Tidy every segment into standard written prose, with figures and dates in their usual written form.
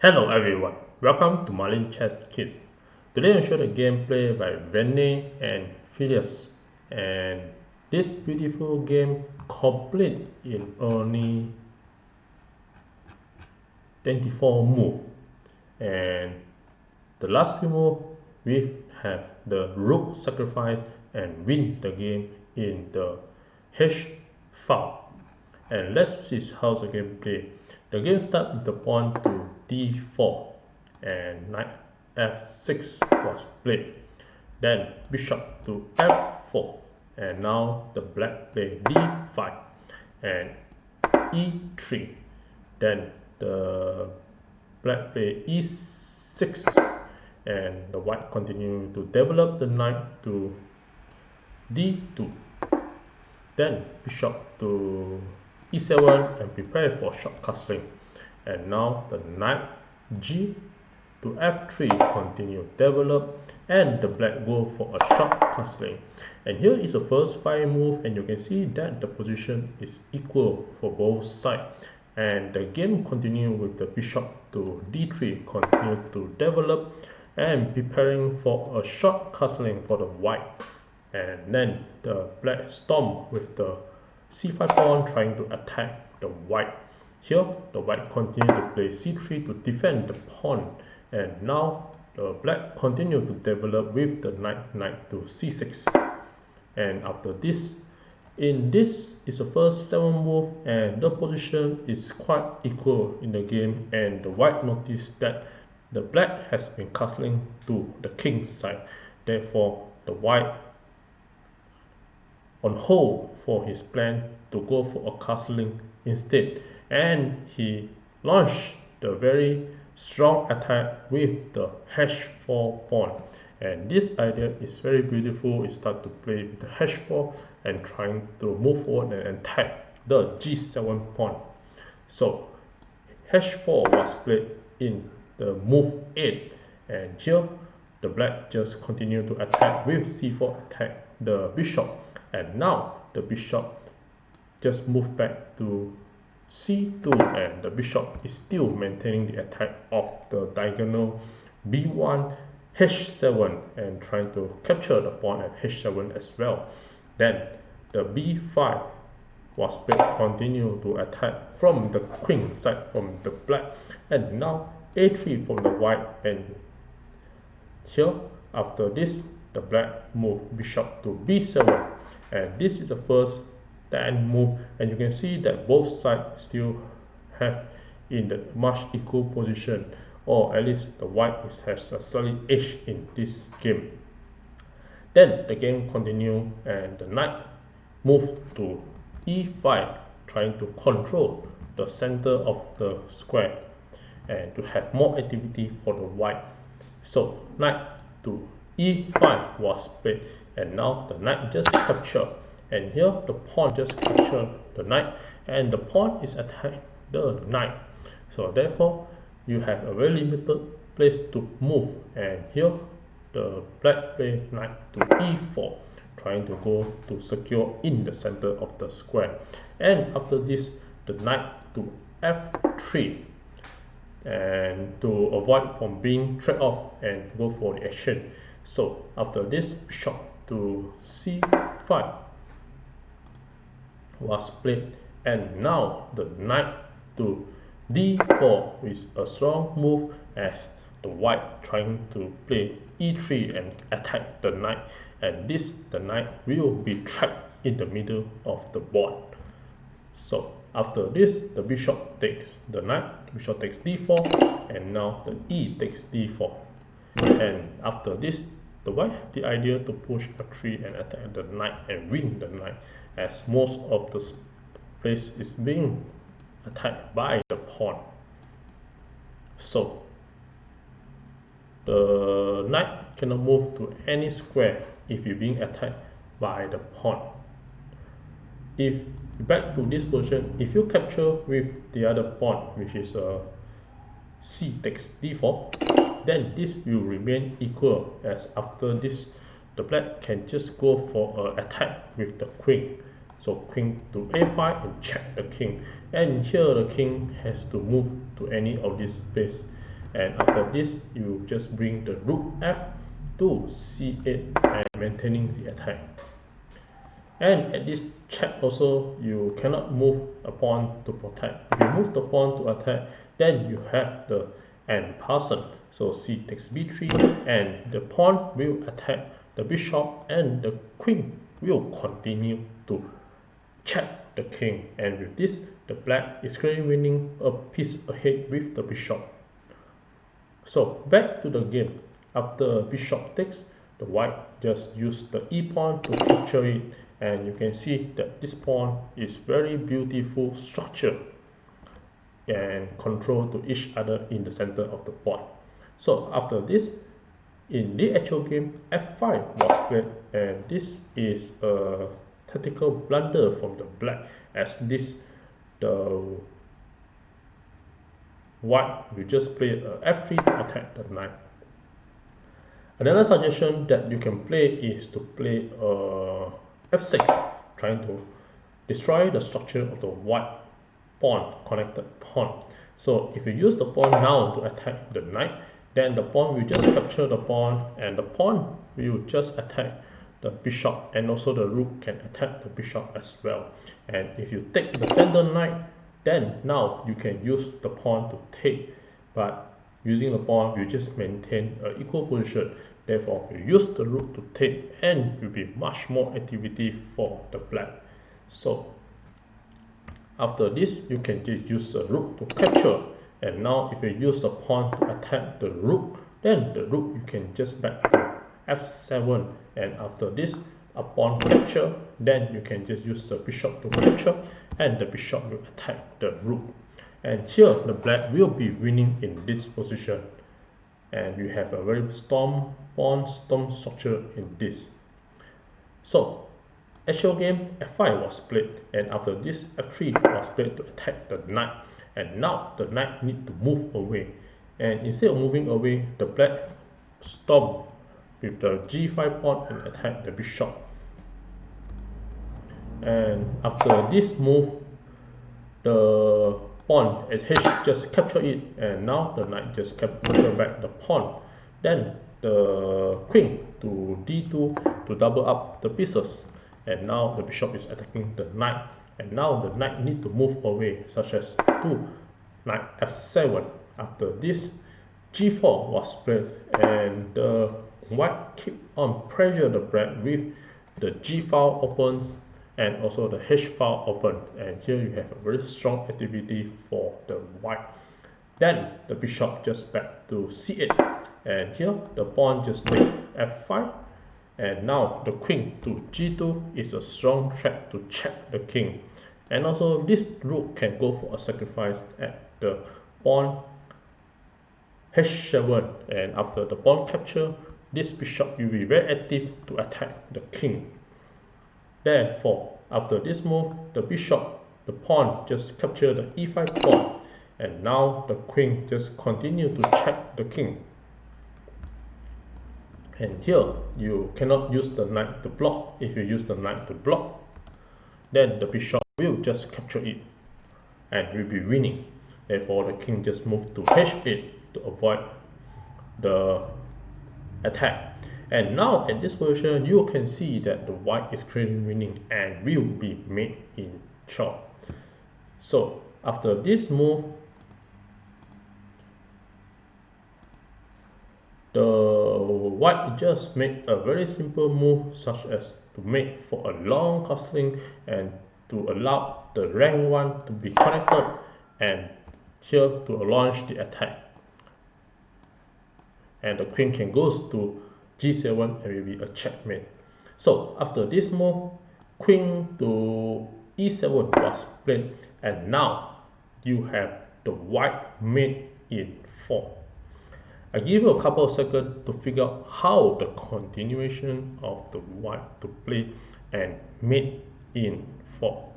Hello everyone, welcome to Marlin Chess Kids. Today I'll show the gameplay by Vianney and Phileas, and this beautiful game complete in only 24 moves. And the last few moves we have the Rook sacrifice and win the game in the H5. And let's see how the game play. The game starts with the pawn to d4 and knight f6 was played. Then bishop to f4 and now the black play d5 and e3. Then the black play e6 and the white continue to develop the knight to d2. Then bishop to e7 and prepare for short castling. And now the knight g to f3 continue develop and the black go for a short castling. And here is the first 5 move, and you can see that the position is equal for both sides. And the game continue with the bishop to d3 continue to develop and preparing for a short castling for the white. And then the black storm with the c5 pawn trying to attack the white. Here the white continue to play c3 to defend the pawn, and now the black continue to develop with the knight to c6. And after this, in this is the first 7 move, and the position is quite equal in the game, and the white notice that the black has been castling to the king side. Therefore the white on hold for his plan to go for a castling instead, and he launched the very strong attack with the h4 pawn. And this idea is very beautiful. It start to play with the h4 and trying to move forward and attack the g7 pawn. So h4 was played in the move 8, and here the black just continue to attack with c4 attack the bishop. And now the bishop just moved back to c2, and the bishop is still maintaining the attack of the diagonal b1 h7 and trying to capture the pawn at h7 as well. Then the b5 was played, continue to attack from the queen side from the black, and now a3 from the white. And here after this the black move bishop to b7, and this is the first 10 move, and you can see that both sides still have in the much equal position, or at least the white has a slightly edge in this game. Then the game continue, and the knight move to e5 trying to control the center of the square and to have more activity for the white. So knight to e5 was played, and now the knight just capture, and here the pawn just capture the knight, and the pawn is attack the knight. So therefore you have a very limited place to move, and here the black play knight to e4 trying to go to secure in the center of the square. And after this the knight to f3 and to avoid from being trapped off and go for the action. So after this bishop to c5 was played, and now the knight to d4 is a strong move as the white trying to play e3 and attack the knight, and this the knight will be trapped in the middle of the board. So after this the bishop takes the knight, bishop takes d4, and now the e takes d4. And after this the white have the idea to push f3 and attack the knight and win the knight, as most of the place is being attacked by the pawn. So the knight cannot move to any square if you're being attacked by the pawn. If back to this position, if you capture with the other pawn, which is c takes d4, then this will remain equal, as after this the black can just go for an attack with the queen. So queen to a5 and check the king, and here the king has to move to any of this space, and after this you just bring the rook f to c8 and maintaining the attack. And at this check also, you cannot move a pawn to protect. If you move the pawn to attack, then you have the end person. So c takes b3, and the pawn will attack the bishop, and the queen will continue to check the king. And with this, the black is clearly winning a piece ahead with the bishop. So back to the game. After bishop takes, the white just use the e pawn to capture it, and you can see that this pawn is very beautiful structure and control to each other in the center of the pawn. So after this, in the actual game, f5 was played, and this is a tactical blunder from the black, as this the white will just play a f3 to attack the knight. Another suggestion that you can play is to play f6, trying to destroy the structure of the white pawn, connected pawn. So if you use the pawn now to attack the knight, then the pawn will just capture the pawn, and the pawn will just attack the bishop, and also the rook can attack the bishop as well. And if you take the center knight, then now you can use the pawn to take, but using the pawn you just maintain an equal position. Therefore, you use the rook to take, and will be much more activity for the black. So after this, you can just use the rook to capture, and now if you use the pawn to attack the rook, then the rook you can just back to f7, and after this, upon capture, then you can just use the bishop to capture, and the bishop will attack the rook. And here the black will be winning in this position, and you have a very storm structure in this. So actual game, f5 was played, and after this f3 was played to attack the knight, and now the knight need to move away, and instead of moving away, the black storm with the g5 pawn and attack the bishop. And after this move, the pawn at h just capture it, and now the knight just capture back the pawn. Then the queen to d2 to double up the pieces, and now the bishop is attacking the knight, and now the knight need to move away, such as to knight f7. After this, g4 was played, and the white keep on pressure the black with the g file opens and also the h file open, and here you have a very strong activity for the white. Then the bishop just back to c8, and here the pawn just take f5, and now the queen to g2 is a strong threat to check the king. And also this rook can go for a sacrifice at the pawn h7, and after the pawn capture, this bishop will be very active to attack the king. Therefore, after this move, the bishop, the pawn just capture the e5 pawn, and now the queen just continue to check the king. And here you cannot use the knight to block. If you use the knight to block, then the bishop will just capture it and will be winning. Therefore, the king just move to h8 to avoid the attack. And now at this position, you can see that the white is clearly winning and will be made in short. So after this move, the white just made a very simple move, such as to make for a long castling and to allow the rank 1 to be connected, and here to launch the attack. And the queen can go to g7 and will be a checkmate. So after this move, queen to e7 was played, and now you have the white mate in 4. I give you a couple of seconds to figure out how the continuation of the white to play and mate in 4.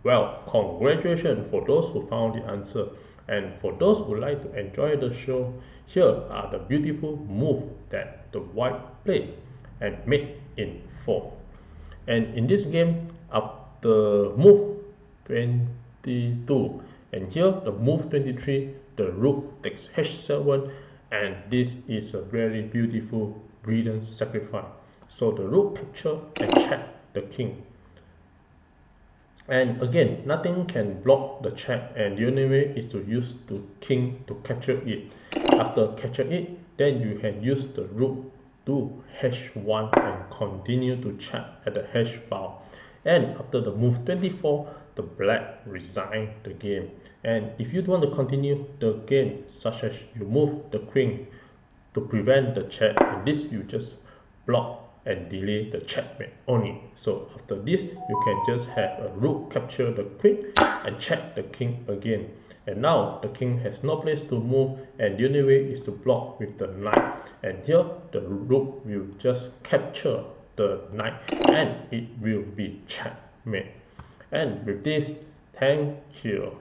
Well, congratulations for those who found the answer. And for those who like to enjoy the show, here are the beautiful moves that the white played and made in 4. And in this game, after move d2, and here the move 23, the rook takes h7, and this is a very beautiful brilliant sacrifice. So the rook capture and check the king, and again nothing can block the check, and the only way is to use the king to capture it. After capture it, then you can use the rook to h1 and continue to check at the h file. And after the move 24, the black resign the game. And if you want to continue the game, such as you move the queen to prevent the check, and this you just block and delay the checkmate only. So after this, you can just have a rook capture the queen and check the king again. And now the king has no place to move, and the only way is to block with the knight. And here the rook will just capture the knight, and it will be checkmate. And with this, thank you.